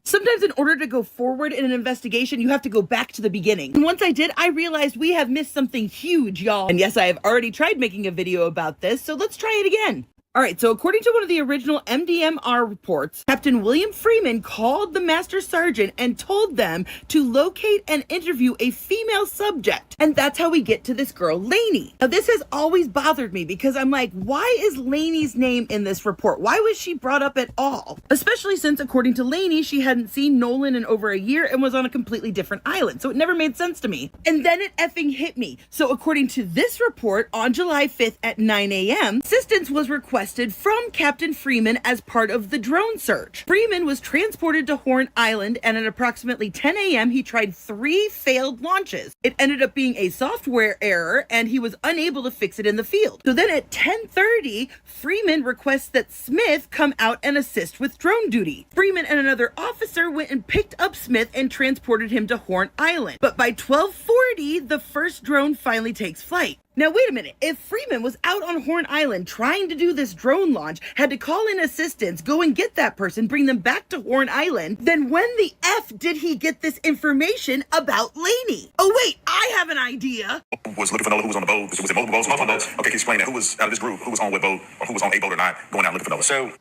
Sometimes in order to go forward in an investigation, you have to go back to the beginning. And once I did, I realized we have missed something huge, y'all. And yes, I have already tried making a video about this, so let's try it again. All right, so according to one of the original MDMR reports, Captain William Freeman called the Master Sergeant and told them to locate and interview a female subject. And that's how we get to this girl, Lainey. Now, this has always bothered me because I'm like, why is Lainey's name in this report? Why was she brought up at all? Especially since, according to Lainey, she hadn't seen Nolan in over a year and was on a completely different island. So it never made sense to me. And then it effing hit me. So according to this report, on July 5th at 9 a.m., assistance was requested from Captain Freeman as part of the drone search. Freeman was transported to Horn Island, and at approximately 10 a.m. he tried 3 failed launches. It ended up being a software error, and he was unable to fix it in the field. So then at 10:30, Freeman requests that Smith come out and assist with drone duty. Freeman and another officer went and picked up Smith and transported him to Horn Island. But by 12:40, the first drone finally takes flight. Now, wait a minute. If Freeman was out on Horn Island trying to do this drone launch, had to call in assistance, go and get that person, bring them back to Horn Island, then when the F did he get this information about Lainey? Oh, wait, I have an idea. Who was looking for Nola? Who was on the boat? Was it multiple boats? Multiple boats. Okay, can you explain that? Who was out of this group? Who was on what boat? Or who was on a boat or not going out looking for Nola? So,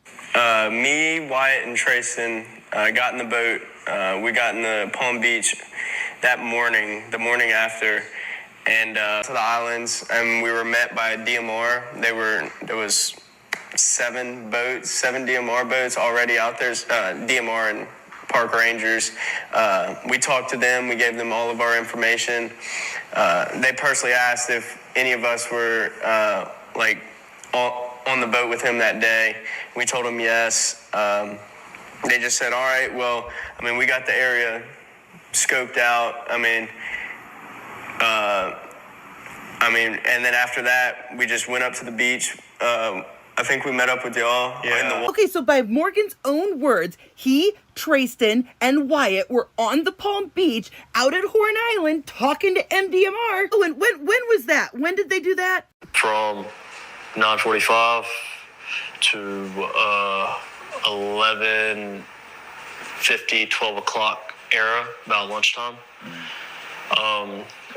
me, Wyatt, and Trayson got in the boat. We got in the Palm Beach that morning, the morning after, and to the islands, and we were met by DMR. There was 7 DMR boats already out there, DMR and park rangers. We talked to them, we gave them all of our information. They personally asked if any of us were on the boat with him that day. We told them yes. They just said, all right, well, we got the area scoped out. And then after that, we just went up to the beach. I think we met up with y'all. Yeah. Okay, so by Morgan's own words, he, Trayson, and Wyatt were on the Palm Beach out at Horn Island talking to MDMR. Oh, and when was that? When did they do that? From 9:45 to 11:50, 12 o'clock era, about lunchtime.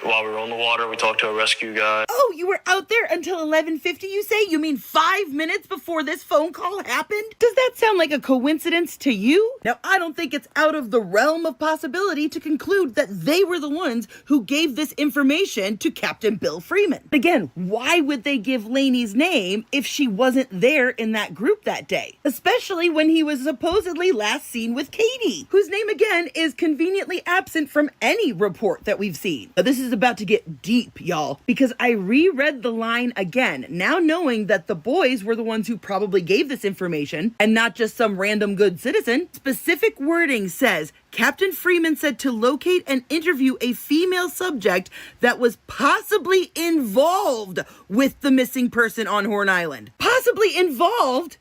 While we were on the water, we talked to a rescue guy. Oh, you were out there until 11:50, you say? You mean 5 minutes before this phone call happened? Does that sound like a coincidence to you? Now, I don't think it's out of the realm of possibility to conclude that they were the ones who gave this information to Captain Bill Freeman. Again, why would they give Lainey's name if she wasn't there in that group that day? Especially when he was supposedly last seen with Katie, whose name, again, is conveniently absent from any report that we've seen. Now, this is about to get deep, y'all, because I reread the line again, now knowing that the boys were the ones who probably gave this information and not just some random good citizen. Specific wording says, Captain Freeman said to locate and interview a female subject that was possibly involved with the missing person on Horn Island. Possibly involved?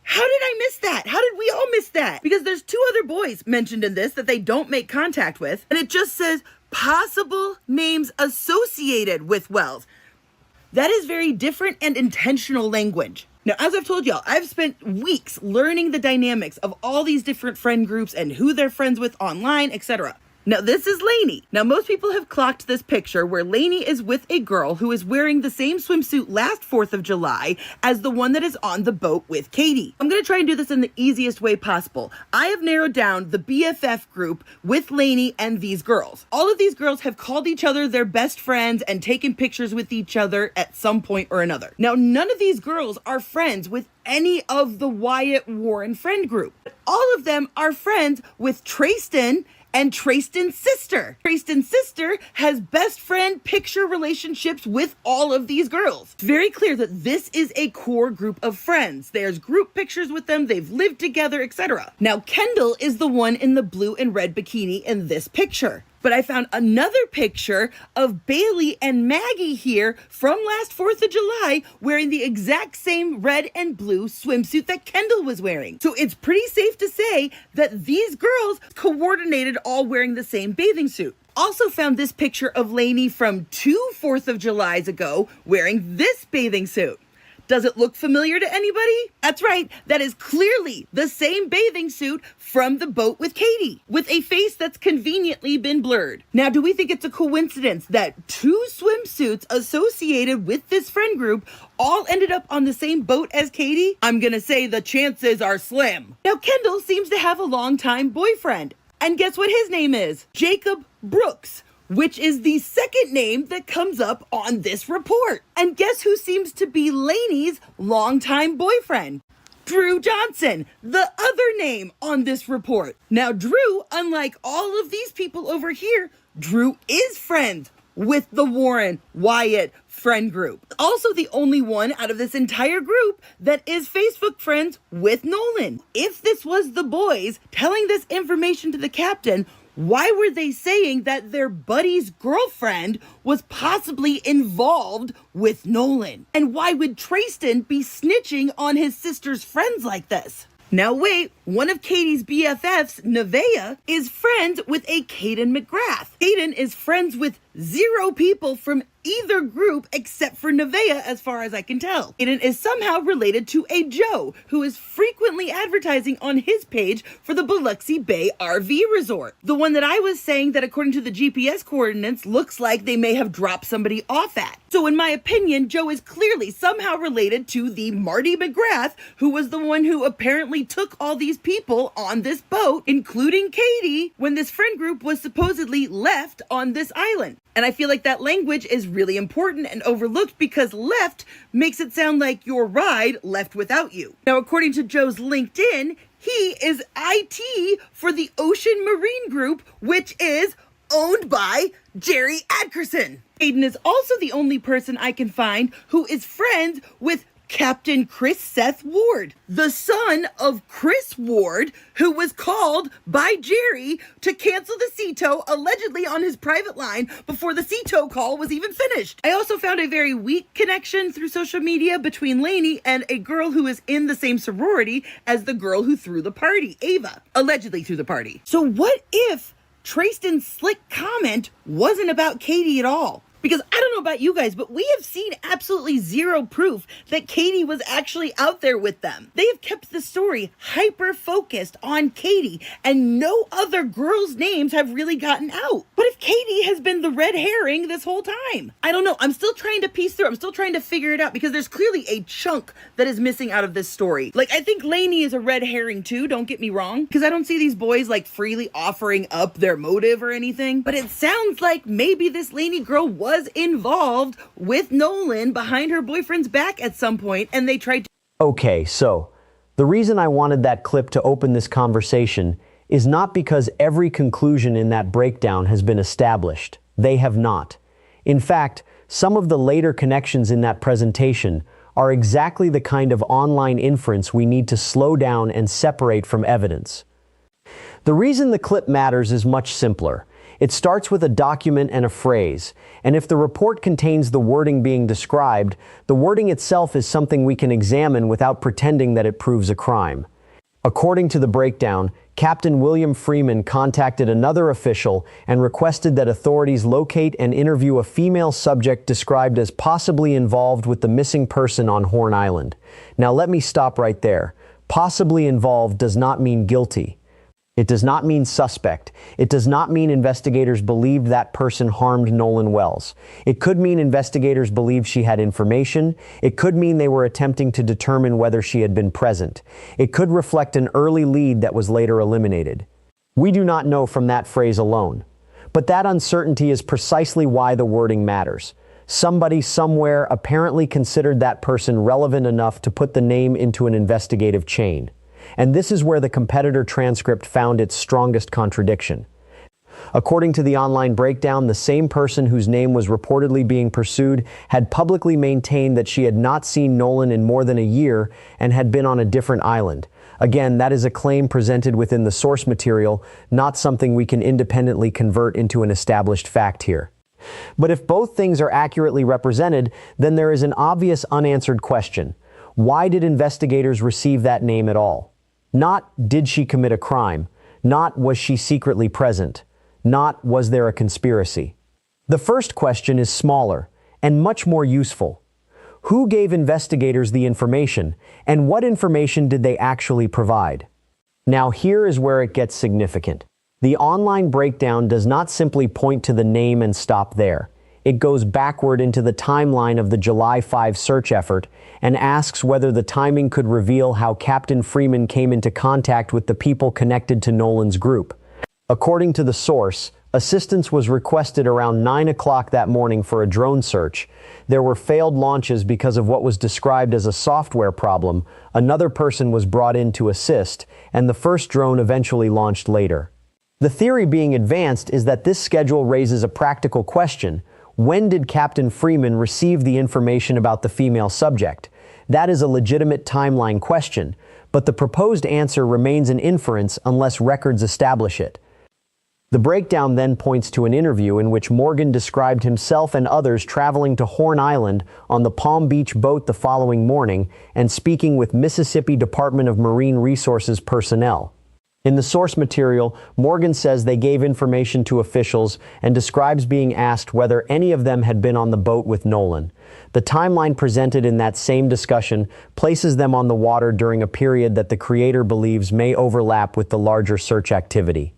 How did I miss that? How did we all miss that? Because there's 2 other boys mentioned in this that they don't make contact with, and it just says possible names associated with Wells. That is very different and intentional language. Now, as I've told y'all, I've spent weeks learning the dynamics of all these different friend groups and who they're friends with online, etc. Now, this is Lainey. Now, most people have clocked this picture where Lainey is with a girl who is wearing the same swimsuit last 4th of July as the one that is on the boat with Katie. I'm going to try and do this in the easiest way possible. I have narrowed down the BFF group with Lainey and these girls. All of these girls have called each other their best friends and taken pictures with each other at some point or another. Now, none of these girls are friends with any of the Wyatt Warren friend group. All of them are friends with Trayson and Trayston's sister. Trayston's sister has best friend picture relationships with all of these girls. It's very clear that this is a core group of friends. There's group pictures with them, they've lived together, etc. Now, Kendall is the one in the blue and red bikini in this picture. But I found another picture of Bailey and Maggie here from last 4th of July wearing the exact same red and blue swimsuit that Kendall was wearing. So it's pretty safe to say that these girls coordinated all wearing the same bathing suit. Also found this picture of Lainey from 2 4th of Julys ago wearing this bathing suit. Does it look familiar to anybody? That's right, that is clearly the same bathing suit from the boat with Katie, with a face that's conveniently been blurred. Now, do we think it's a coincidence that two swimsuits associated with this friend group all ended up on the same boat as Katie? I'm gonna say the chances are slim. Now, Kendall seems to have a longtime boyfriend. And guess what his name is? Jacob Brooks, which is the second name that comes up on this report. And guess who seems to be Lainey's longtime boyfriend? Drew Johnson, the other name on this report. Now, Drew, unlike all of these people over here, Drew is friends with the Warren Wyatt friend group. Also the only one out of this entire group that is Facebook friends with Nolan. If this was the boys telling this information to the captain, why were they saying that their buddy's girlfriend was possibly involved with Nolan? And why would Trayston be snitching on his sister's friends like this? Now wait, one of Katie's BFFs, Nevaeh, is friends with a Caden McGrath. Caden is friends with 0 people from either group except for Nevaeh, as far as I can tell. Caden is somehow related to a Joe, who is frequently advertising on his page for the Biloxi Bay RV Resort. The one that I was saying that according to the GPS coordinates looks like they may have dropped somebody off at. So in my opinion, Joe is clearly somehow related to the Marty McGrath, who was the one who apparently took all these people on this boat, including Katie, when this friend group was supposedly left on this island. And I feel like that language is really important and overlooked because left makes it sound like your ride left without you. Now, according to Joe's LinkedIn, he is IT for the Ocean Marine Group, which is owned by Jerry Adkerson. Aiden is also the only person I can find who is friends with Captain Chris Seth Ward, the son of Chris Ward, who was called by Jerry to cancel the sea tow allegedly on his private line before the sea tow call was even finished. I also found a very weak connection through social media between Lainey and a girl who is in the same sorority as the girl who threw the party, Ava, allegedly threw the party. So what if Trayston's slick comment wasn't about Katie at all? Because I don't know about you guys, but we have seen absolutely 0 proof that Katie was actually out there with them. They have kept the story hyper-focused on Katie, and no other girls' names have really gotten out. But if Katie has been the red herring this whole time? I don't know. I'm still trying to piece through. I'm still trying to figure it out because there's clearly a chunk that is missing out of this story. Like, I think Lainey is a red herring too, don't get me wrong, because I don't see these boys like freely offering up their motive or anything. But it sounds like maybe this Lainey girl was involved with Nolan behind her boyfriend's back at some point, and they tried to... Okay, so the reason I wanted that clip to open this conversation is not because every conclusion in that breakdown has been established. They have not. In fact, some of the later connections in that presentation are exactly the kind of online inference we need to slow down and separate from evidence. The reason the clip matters is much simpler. It starts with a document and a phrase, and if the report contains the wording being described, the wording itself is something we can examine without pretending that it proves a crime. According to the breakdown, Captain William Freeman contacted another official and requested that authorities locate and interview a female subject described as possibly involved with the missing person on Horn Island. Now let me stop right there. Possibly involved does not mean guilty. It does not mean suspect. It does not mean investigators believed that person harmed Nolan Wells. It could mean investigators believed she had information. It could mean they were attempting to determine whether she had been present. It could reflect an early lead that was later eliminated. We do not know from that phrase alone. But that uncertainty is precisely why the wording matters. Somebody somewhere apparently considered that person relevant enough to put the name into an investigative chain. And this is where the competitor transcript found its strongest contradiction. According to the online breakdown, the same person whose name was reportedly being pursued had publicly maintained that she had not seen Nolan in more than a year and had been on a different island. Again, that is a claim presented within the source material, not something we can independently convert into an established fact here. But if both things are accurately represented, then there is an obvious unanswered question. Why did investigators receive that name at all? Not, did she commit a crime? Not, was she secretly present? Not, was there a conspiracy? The first question is smaller and much more useful. Who gave investigators the information, and what information did they actually provide? Now here is where it gets significant. The online breakdown does not simply point to the name and stop there. It goes backward into the timeline of the July 5 search effort and asks whether the timing could reveal how Captain Freeman came into contact with the people connected to Nolan's group. According to the source, assistance was requested around 9 o'clock that morning for a drone search. There were failed launches because of what was described as a software problem. Another person was brought in to assist, and the first drone eventually launched later. The theory being advanced is that this schedule raises a practical question. When did Captain Freeman receive the information about the female subject? That is a legitimate timeline question, but the proposed answer remains an inference unless records establish it. The breakdown then points to an interview in which Morgan described himself and others traveling to Horn Island on the Palm Beach boat the following morning and speaking with Mississippi Department of Marine Resources personnel. In the source material, Morgan says they gave information to officials and describes being asked whether any of them had been on the boat with Nolan. The timeline presented in that same discussion places them on the water during a period that the creator believes may overlap with the larger search activity.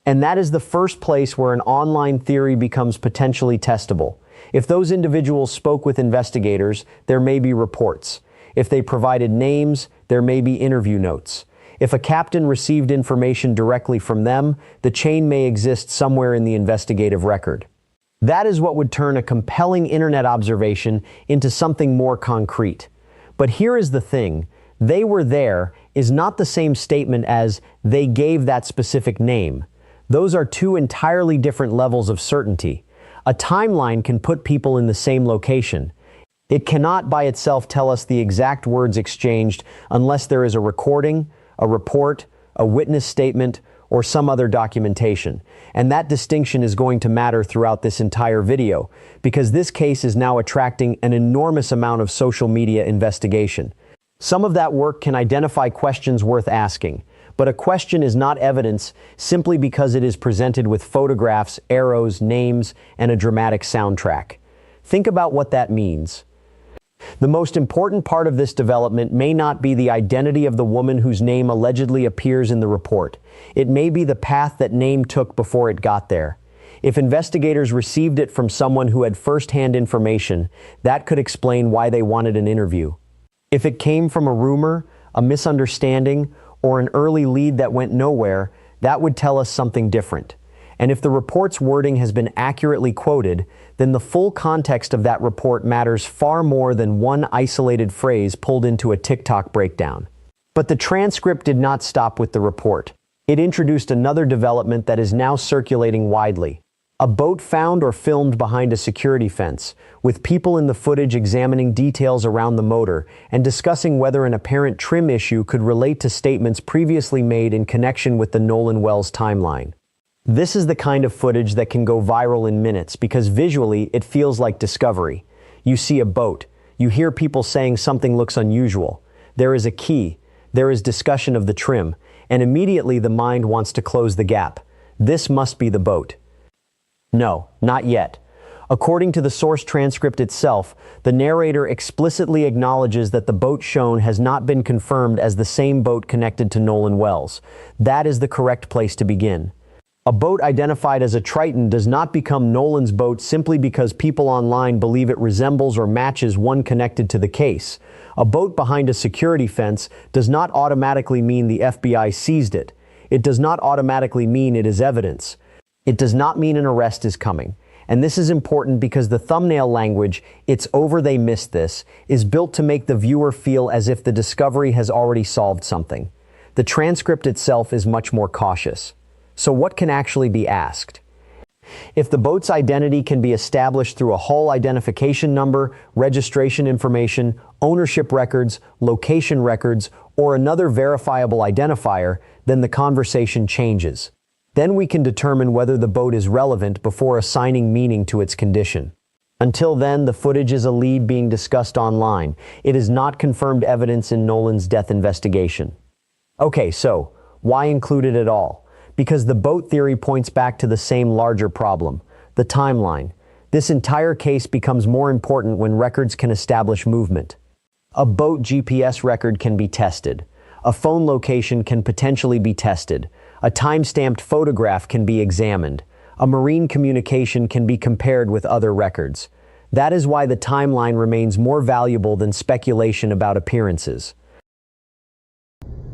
And that is the first place where an online theory becomes potentially testable. If those individuals spoke with investigators, there may be reports. If they provided names, there may be interview notes. If a captain received information directly from them, the chain may exist somewhere in the investigative record. That is what would turn a compelling internet observation into something more concrete. But here is the thing, "they were there" is not the same statement as "they gave that specific name." Those are two entirely different levels of certainty. A timeline can put people in the same location. It cannot by itself tell us the exact words exchanged unless there is a recording, a report, a witness statement, or some other documentation. And that distinction is going to matter throughout this entire video, because this case is now attracting an enormous amount of social media investigation. Some of that work can identify questions worth asking, but a question is not evidence simply because it is presented with photographs, arrows, names, and a dramatic soundtrack. Think about what that means. The most important part of this development may not be the identity of the woman whose name allegedly appears in the report. It may be the path that name took before it got there. If investigators received it from someone who had first-hand information, that could explain why they wanted an interview. If it came from a rumor, a misunderstanding, or an early lead that went nowhere, that would tell us something different. And if the report's wording has been accurately quoted, then the full context of that report matters far more than one isolated phrase pulled into a TikTok breakdown. But the transcript did not stop with the report. It introduced another development that is now circulating widely. A boat found or filmed behind a security fence, with people in the footage examining details around the motor and discussing whether an apparent trim issue could relate to statements previously made in connection with the Nolan Wells timeline. This is the kind of footage that can go viral in minutes because visually it feels like discovery. You see a boat, you hear people saying something looks unusual, there is a key, there is discussion of the trim, and immediately the mind wants to close the gap. This must be the boat. No, not yet. According to the source transcript itself, the narrator explicitly acknowledges that the boat shown has not been confirmed as the same boat connected to Nolan Wells. That is the correct place to begin. A boat identified as a Triton does not become Nolan's boat simply because people online believe it resembles or matches one connected to the case. A boat behind a security fence does not automatically mean the FBI seized it. It does not automatically mean it is evidence. It does not mean an arrest is coming. And this is important because the thumbnail language, "It's over, they missed this," is built to make the viewer feel as if the discovery has already solved something. The transcript itself is much more cautious. So what can actually be asked? If the boat's identity can be established through a hull identification number, registration information, ownership records, location records, or another verifiable identifier, then the conversation changes. Then we can determine whether the boat is relevant before assigning meaning to its condition. Until then, the footage is a lead being discussed online. It is not confirmed evidence in Nolan's death investigation. Okay, so why include it at all? Because the boat theory points back to the same larger problem, the timeline. This entire case becomes more important when records can establish movement. A boat GPS record can be tested. A phone location can potentially be tested. A time-stamped photograph can be examined. A marine communication can be compared with other records. That is why the timeline remains more valuable than speculation about appearances.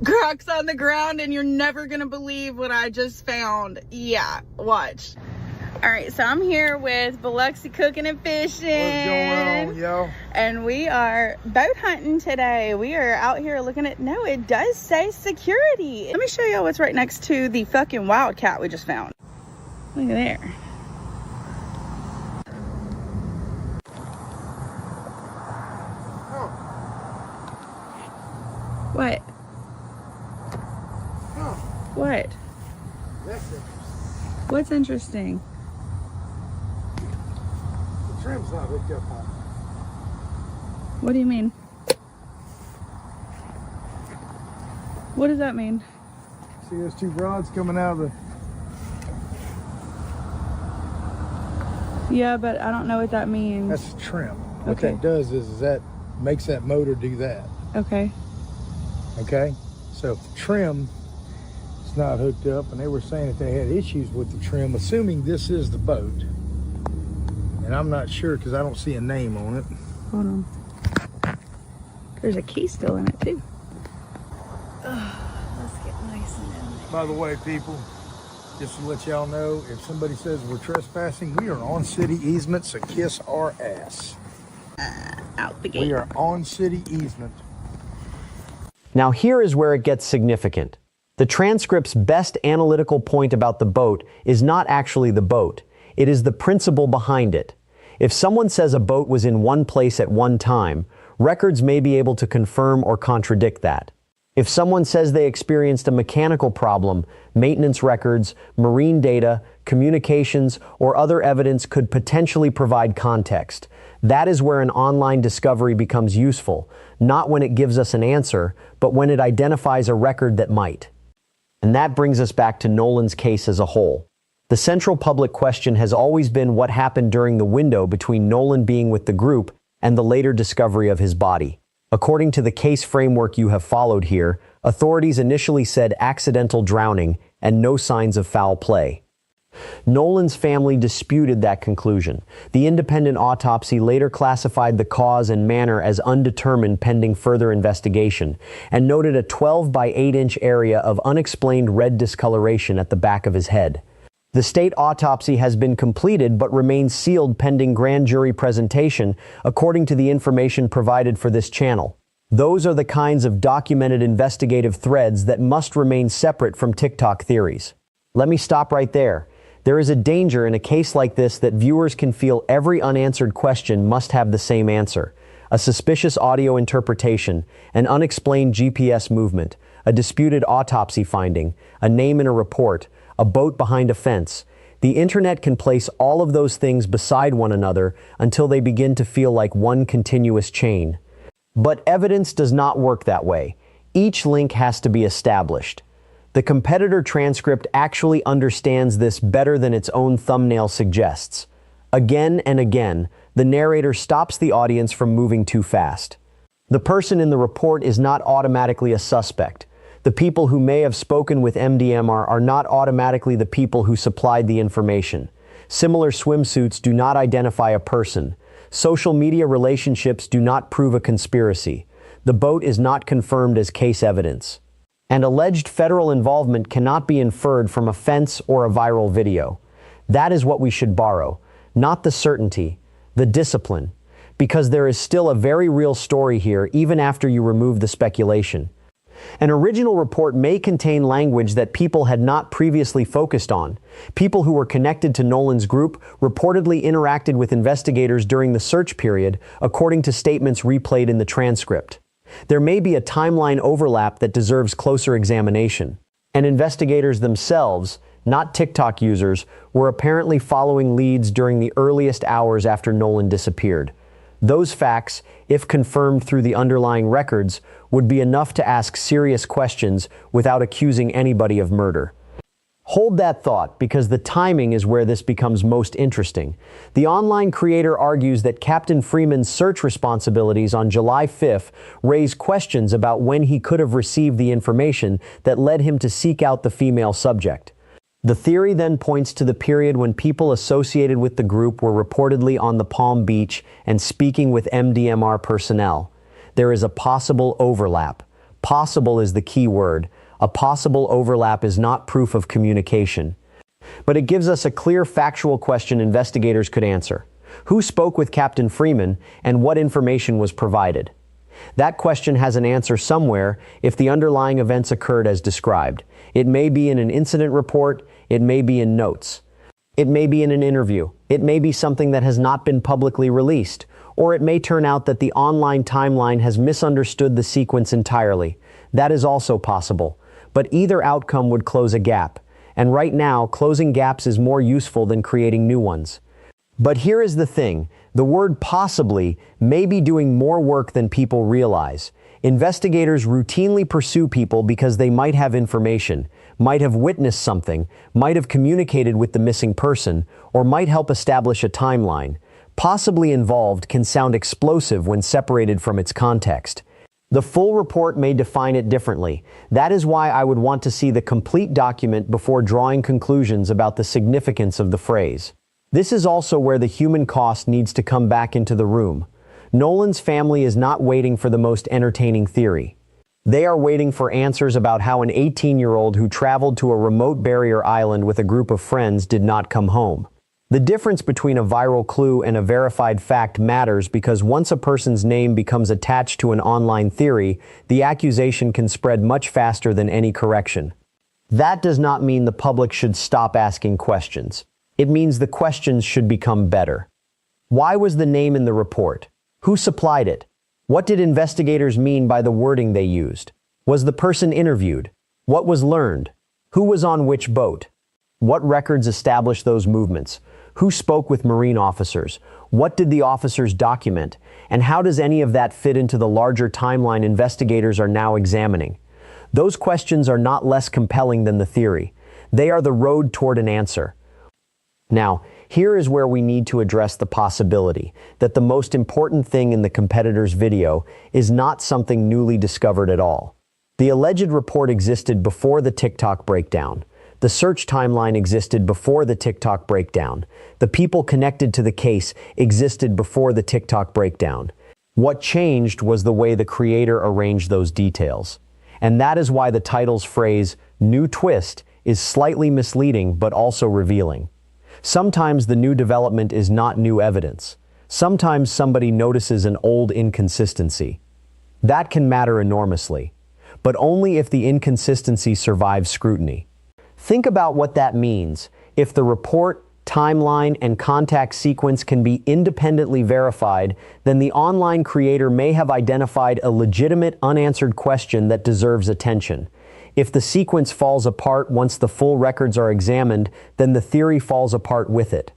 Crocs on the ground, and you're never gonna believe what I just found. Yeah, watch. All right, so I'm here with Biloxi Cooking and Fishing. What's going on, yo? And we are boat hunting today. We are out here looking at, no, it does say security. Let me show you what's right next to the fucking wildcat we just found. Look at there. Oh. What? Oh. What? That's interesting. What's interesting? The trim's not hooked up on. What do you mean? What does that mean? See those two rods coming out of the... Yeah, but I don't know what that means. That's the trim. What Okay. that does is that makes that motor do that. Okay. Okay? So if the trim is not hooked up, and they were saying that they had issues with the trim, assuming this is the boat. And I'm not sure because I don't see a name on it. Hold on. There's a key still in it too. Let's get nice and in there. By the way, people, just to let y'all know, if somebody says we're trespassing, we are on city easement, so kiss our ass. Out the gate. We are on city easement. Now here is where it gets significant. The transcript's best analytical point about the boat is not actually the boat. It is the principle behind it. If someone says a boat was in one place at one time, records may be able to confirm or contradict that. If someone says they experienced a mechanical problem, maintenance records, marine data, communications, or other evidence could potentially provide context. That is where an online discovery becomes useful, not when it gives us an answer, but when it identifies a record that might. And that brings us back to Nolan's case as a whole. The central public question has always been what happened during the window between Nolan being with the group and the later discovery of his body. According to the case framework you have followed here, authorities initially said accidental drowning and no signs of foul play. Nolan's family disputed that conclusion. The independent autopsy later classified the cause and manner as undetermined pending further investigation, and noted a 12 by 8-inch area of unexplained red discoloration at the back of his head. The state autopsy has been completed but remains sealed pending grand jury presentation, according to the information provided for this channel. Those are the kinds of documented investigative threads that must remain separate from TikTok theories. Let me stop right there. There is a danger in a case like this that viewers can feel every unanswered question must have the same answer. A suspicious audio interpretation, an unexplained GPS movement, a disputed autopsy finding, a name in a report, a boat behind a fence. The internet can place all of those things beside one another until they begin to feel like one continuous chain. But evidence does not work that way. Each link has to be established. The competitor transcript actually understands this better than its own thumbnail suggests. Again and again, the narrator stops the audience from moving too fast. The person in the report is not automatically a suspect. The people who may have spoken with MDMR are not automatically the people who supplied the information. Similar swimsuits do not identify a person. Social media relationships do not prove a conspiracy. The boat is not confirmed as case evidence. And alleged federal involvement cannot be inferred from a fence or a viral video. That is what we should borrow, not the certainty, the discipline, because there is still a very real story here even after you remove the speculation. An original report may contain language that people had not previously focused on. People who were connected to Nolan's group reportedly interacted with investigators during the search period, according to statements replayed in the transcript. There may be a timeline overlap that deserves closer examination. And investigators themselves, not TikTok users, were apparently following leads during the earliest hours after Nolan disappeared. Those facts, if confirmed through the underlying records, would be enough to ask serious questions without accusing anybody of murder. Hold that thought, because the timing is where this becomes most interesting. The online creator argues that Captain Freeman's search responsibilities on July 5th raise questions about when he could have received the information that led him to seek out the female subject. The theory then points to the period when people associated with the group were reportedly on the Palm Beach and speaking with MDMR personnel. There is a possible overlap. Possible is the key word. A possible overlap is not proof of communication. But it gives us a clear factual question investigators could answer. Who spoke with Captain Freeman, and what information was provided? That question has an answer somewhere if the underlying events occurred as described. It may be in an incident report, it may be in notes. It may be in an interview, it may be something that has not been publicly released, or it may turn out that the online timeline has misunderstood the sequence entirely. That is also possible. But either outcome would close a gap. And right now, closing gaps is more useful than creating new ones. But here is the thing. The word possibly may be doing more work than people realize. Investigators routinely pursue people because they might have information, might have witnessed something, might have communicated with the missing person, or might help establish a timeline. Possibly involved can sound explosive when separated from its context. The full report may define it differently. That is why I would want to see the complete document before drawing conclusions about the significance of the phrase. This is also where the human cost needs to come back into the room. Nolan's family is not waiting for the most entertaining theory. They are waiting for answers about how an 18-year-old who traveled to a remote barrier island with a group of friends did not come home. The difference between a viral clue and a verified fact matters because once a person's name becomes attached to an online theory, the accusation can spread much faster than any correction. That does not mean the public should stop asking questions. It means the questions should become better. Why was the name in the report? Who supplied it? What did investigators mean by the wording they used? Was the person interviewed? What was learned? Who was on which boat? What records established those movements? Who spoke with Marine officers? What did the officers document? And how does any of that fit into the larger timeline investigators are now examining? Those questions are not less compelling than the theory. They are the road toward an answer. Now, here is where we need to address the possibility that the most important thing in the competitor's video is not something newly discovered at all. The alleged report existed before the TikTok breakdown. The search timeline existed before the TikTok breakdown. The people connected to the case existed before the TikTok breakdown. What changed was the way the creator arranged those details. And that is why the title's phrase, "new twist," is slightly misleading but also revealing. Sometimes the new development is not new evidence. Sometimes somebody notices an old inconsistency. That can matter enormously, but only if the inconsistency survives scrutiny. Think about what that means. If the report, timeline, and contact sequence can be independently verified, then the online creator may have identified a legitimate unanswered question that deserves attention. If the sequence falls apart once the full records are examined, then the theory falls apart with it.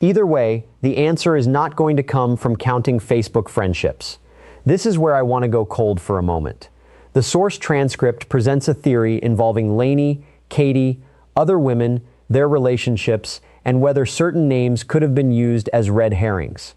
Either way, the answer is not going to come from counting Facebook friendships. This is where I want to go cold for a moment. The source transcript presents a theory involving Lainey, Katie, other women, their relationships, and whether certain names could have been used as red herrings.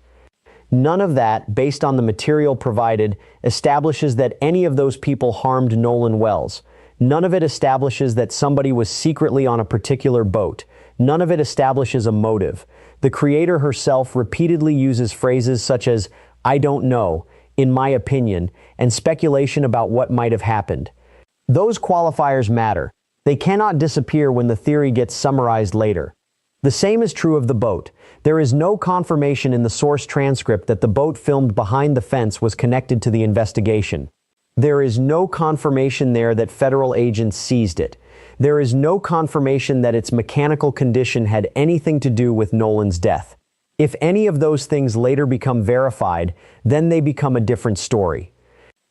None of that, based on the material provided, establishes that any of those people harmed Nolan Wells. None of it establishes that somebody was secretly on a particular boat. None of it establishes a motive. The creator herself repeatedly uses phrases such as, "I don't know," "in my opinion," and speculation about what might have happened. Those qualifiers matter. They cannot disappear when the theory gets summarized later. The same is true of the boat. There is no confirmation in the source transcript that the boat filmed behind the fence was connected to the investigation. There is no confirmation there that federal agents seized it. There is no confirmation that its mechanical condition had anything to do with Nolan's death. If any of those things later become verified, then they become a different story.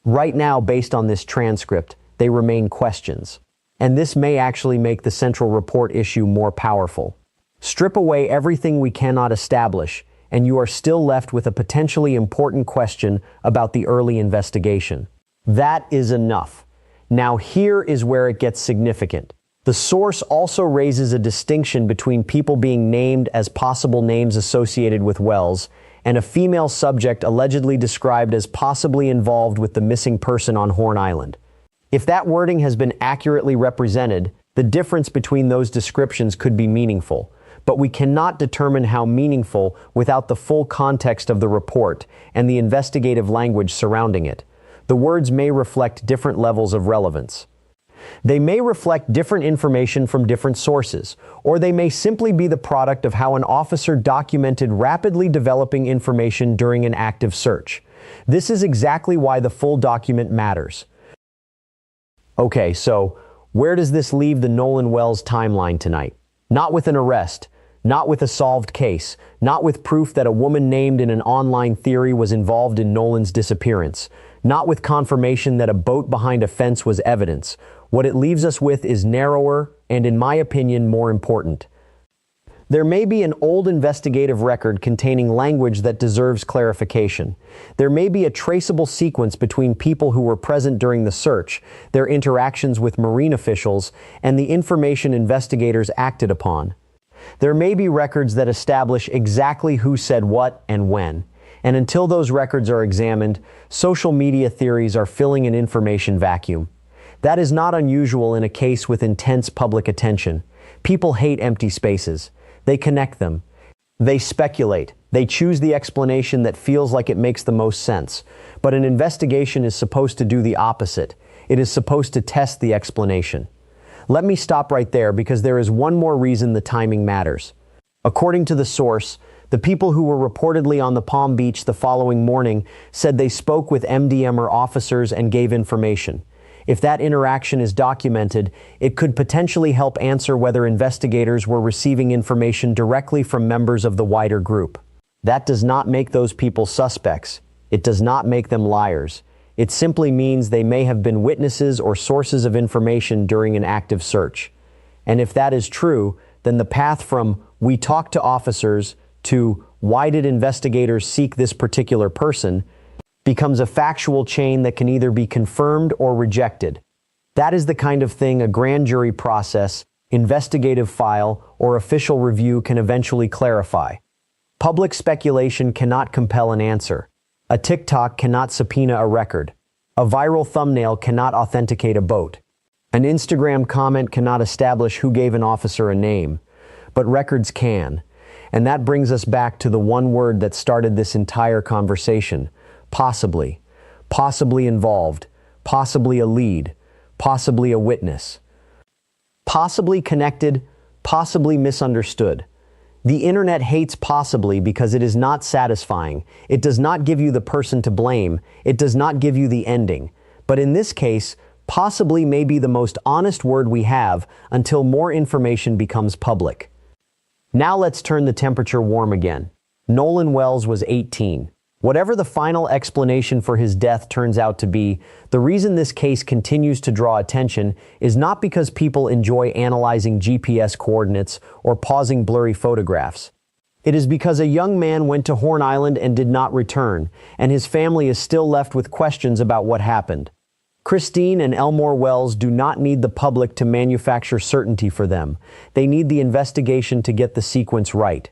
Right now, based on this transcript, they remain questions. And this may actually make the central report issue more powerful. Strip away everything we cannot establish, and you are still left with a potentially important question about the early investigation. That is enough. Now here is where it gets significant. The source also raises a distinction between people being named as possible names associated with Wells and a female subject allegedly described as possibly involved with the missing person on Horn Island. If that wording has been accurately represented, the difference between those descriptions could be meaningful, but we cannot determine how meaningful without the full context of the report and the investigative language surrounding it. The words may reflect different levels of relevance. They may reflect different information from different sources, or they may simply be the product of how an officer documented rapidly developing information during an active search. This is exactly why the full document matters. Okay, so where does this leave the Nolan Wells timeline tonight? Not with an arrest, not with a solved case, not with proof that a woman named in an online theory was involved in Nolan's disappearance, not with confirmation that a boat behind a fence was evidence. What it leaves us with is narrower and, in my opinion, more important. There may be an old investigative record containing language that deserves clarification. There may be a traceable sequence between people who were present during the search, their interactions with marine officials, and the information investigators acted upon. There may be records that establish exactly who said what and when. And until those records are examined, social media theories are filling an information vacuum. That is not unusual in a case with intense public attention. People hate empty spaces. They connect them. They speculate. They choose the explanation that feels like it makes the most sense. But an investigation is supposed to do the opposite. It is supposed to test the explanation. Let me stop right there because there is one more reason the timing matters. According to the source, the people who were reportedly on the Palm Beach the following morning said they spoke with MDMR officers and gave information. If that interaction is documented, it could potentially help answer whether investigators were receiving information directly from members of the wider group. That does not make those people suspects. It does not make them liars. It simply means they may have been witnesses or sources of information during an active search. And if that is true, then the path from "we talked to officers" to "why did investigators seek this particular person" becomes a factual chain that can either be confirmed or rejected. That is the kind of thing a grand jury process, investigative file, or official review can eventually clarify. Public speculation cannot compel an answer. A TikTok cannot subpoena a record. A viral thumbnail cannot authenticate a boat. An Instagram comment cannot establish who gave an officer a name. But records can. And that brings us back to the one word that started this entire conversation. Possibly. Possibly involved. Possibly a lead. Possibly a witness. Possibly connected. Possibly misunderstood. The internet hates possibly because it is not satisfying. It does not give you the person to blame. It does not give you the ending. But in this case, possibly may be the most honest word we have until more information becomes public. Now let's turn the temperature warm again. Nolan Wells was 18. Whatever the final explanation for his death turns out to be, the reason this case continues to draw attention is not because people enjoy analyzing GPS coordinates or pausing blurry photographs. It is because a young man went to Horn Island and did not return, and his family is still left with questions about what happened. Christine and Elmore Wells do not need the public to manufacture certainty for them. They need the investigation to get the sequence right.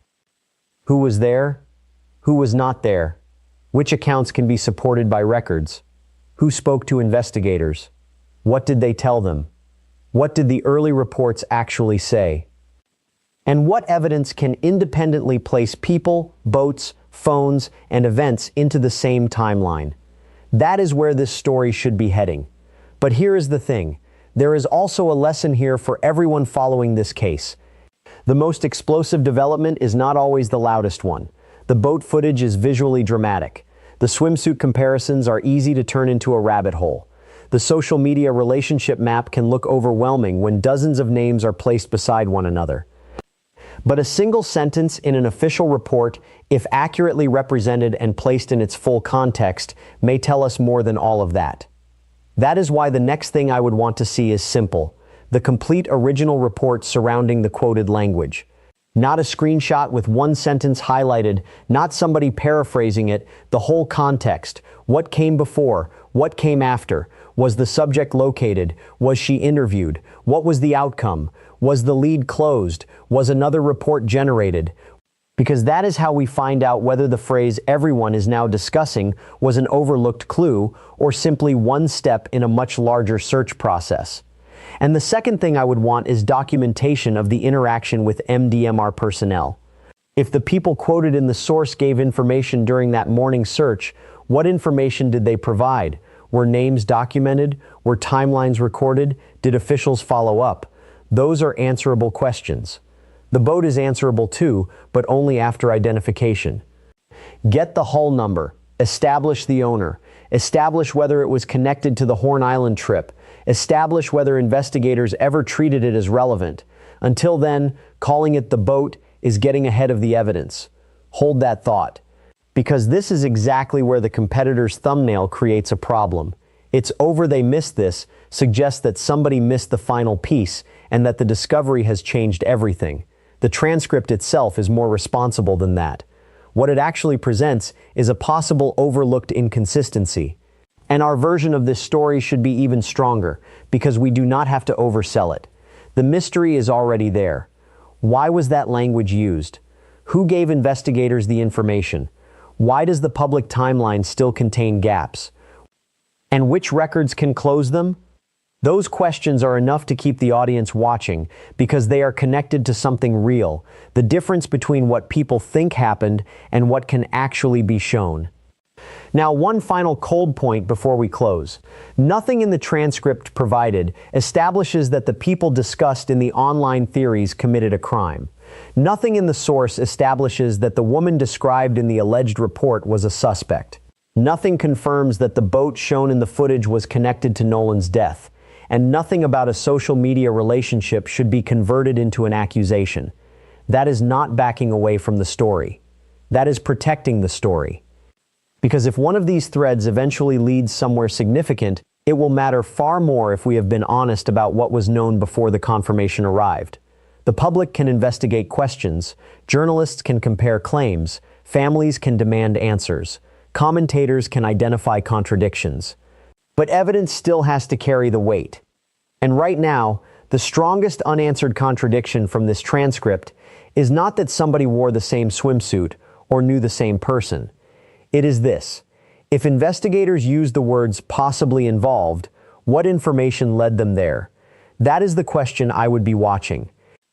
Who was there? Who was not there? Which accounts can be supported by records? Who spoke to investigators? What did they tell them? What did the early reports actually say? And what evidence can independently place people, boats, phones, and events into the same timeline? That is where this story should be heading. But here is the thing. There is also a lesson here for everyone following this case. The most explosive development is not always the loudest one. The boat footage is visually dramatic. The swimsuit comparisons are easy to turn into a rabbit hole. The social media relationship map can look overwhelming when dozens of names are placed beside one another. But a single sentence in an official report, if accurately represented and placed in its full context, may tell us more than all of that. That is why the next thing I would want to see is simple: the complete original report surrounding the quoted language. Not a screenshot with one sentence highlighted, not somebody paraphrasing it, the whole context. What came before? What came after? Was the subject located? Was she interviewed? What was the outcome? Was the lead closed? Was another report generated? Because that is how we find out whether the phrase everyone is now discussing was an overlooked clue or simply one step in a much larger search process. And the second thing I would want is documentation of the interaction with MDMR personnel. If the people quoted in the source gave information during that morning search, what information did they provide? Were names documented? Were timelines recorded? Did officials follow up? Those are answerable questions. The boat is answerable too, but only after identification. Get the hull number, establish the owner, establish whether it was connected to the Horn Island trip, establish whether investigators ever treated it as relevant. Until then, calling it the boat is getting ahead of the evidence. Hold that thought, because this is exactly where the competitor's thumbnail creates a problem. It's over they missed this suggests that somebody missed the final piece and that the discovery has changed everything. The transcript itself is more responsible than that. What it actually presents is a possible overlooked inconsistency. And our version of this story should be even stronger, because we do not have to oversell it. The mystery is already there. Why was that language used? Who gave investigators the information? Why does the public timeline still contain gaps? And which records can close them? Those questions are enough to keep the audience watching because they are connected to something real, the difference between what people think happened and what can actually be shown. Now, one final cold point before we close. Nothing in the transcript provided establishes that the people discussed in the online theories committed a crime. Nothing in the source establishes that the woman described in the alleged report was a suspect. Nothing confirms that the boat shown in the footage was connected to Nolan's death. And nothing about a social media relationship should be converted into an accusation. That is not backing away from the story. That is protecting the story. Because if one of these threads eventually leads somewhere significant, it will matter far more if we have been honest about what was known before the confirmation arrived. The public can investigate questions, journalists can compare claims, families can demand answers, commentators can identify contradictions. But evidence still has to carry the weight. And right now, the strongest unanswered contradiction from this transcript is not that somebody wore the same swimsuit or knew the same person. It is this: if investigators used the words possibly involved, what information led them there? That is the question I would be watching.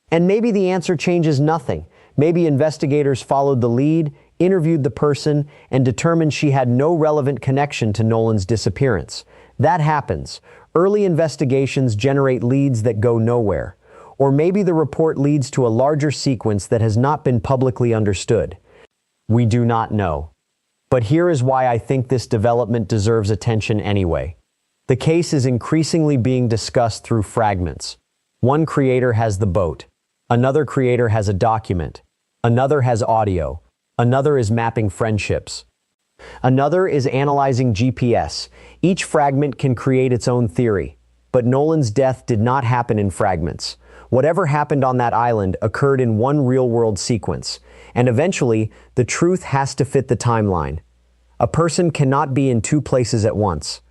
And maybe the answer changes nothing. Maybe investigators followed the lead, interviewed the person, and determined she had no relevant connection to Nolan's disappearance. That happens. Early investigations generate leads that go nowhere. Or maybe the report leads to a larger sequence that has not been publicly understood. We do not know. But here is why I think this development deserves attention anyway. The case is increasingly being discussed through fragments. One creator has the boat. Another creator has a document. Another has audio. Another is mapping friendships. Another is analyzing GPS. Each fragment can create its own theory. But Nolan's death did not happen in fragments. Whatever happened on that island occurred in one real-world sequence. And eventually, the truth has to fit the timeline. A person cannot be in two places at once.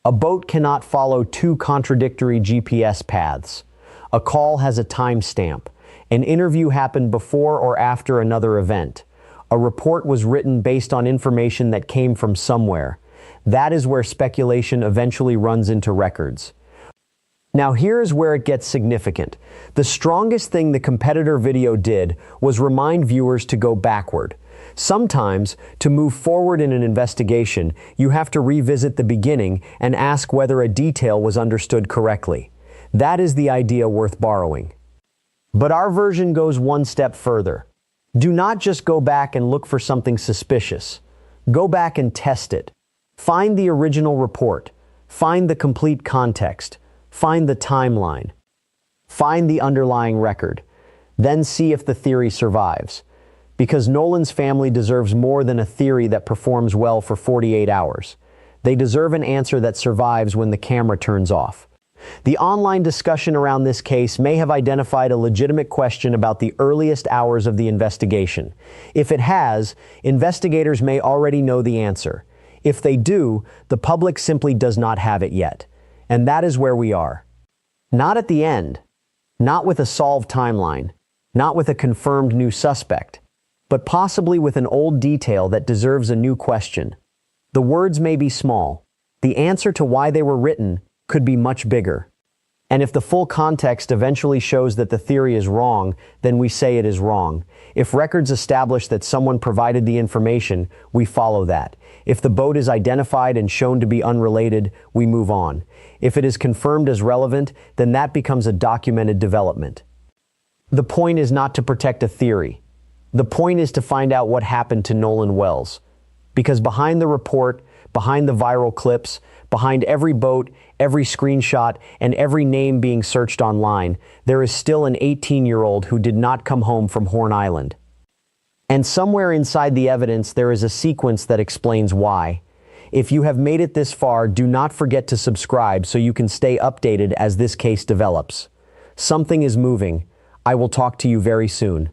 A boat cannot follow two contradictory GPS paths. A call has a timestamp. An interview happened before or after another event. A report was written based on information that came from somewhere. That is where speculation eventually runs into records. Now here's where it gets significant. The strongest thing the competitor video did was remind viewers to go backward. Sometimes, to move forward in an investigation, you have to revisit the beginning and ask whether a detail was understood correctly. That is the idea worth borrowing. But our version goes one step further. Do not just go back and look for something suspicious. Go back and test it. Find the original report. Find the complete context. Find the timeline. Find the underlying record. Then see if the theory survives. Because Nolan's family deserves more than a theory that performs well for 48 hours. They deserve an answer that survives when the camera turns off. The online discussion around this case may have identified a legitimate question about the earliest hours of the investigation. If it has, investigators may already know the answer. If they do, the public simply does not have it yet. And that is where we are. Not at the end, not with a solved timeline, not with a confirmed new suspect, but possibly with an old detail that deserves a new question. The words may be small. The answer to why they were written could be much bigger. And if the full context eventually shows that the theory is wrong, then we say it is wrong. If records establish that someone provided the information, we follow that. If the boat is identified and shown to be unrelated, we move on. If it is confirmed as relevant, then that becomes a documented development. The point is not to protect a theory. The point is to find out what happened to Nolan Wells. Because behind the report, behind the viral clips, behind every boat, every screenshot, and every name being searched online, there is still an 18-year-old who did not come home from Horn Island. And somewhere inside the evidence, there is a sequence that explains why. If you have made it this far, do not forget to subscribe so you can stay updated as this case develops. Something is moving. I will talk to you very soon.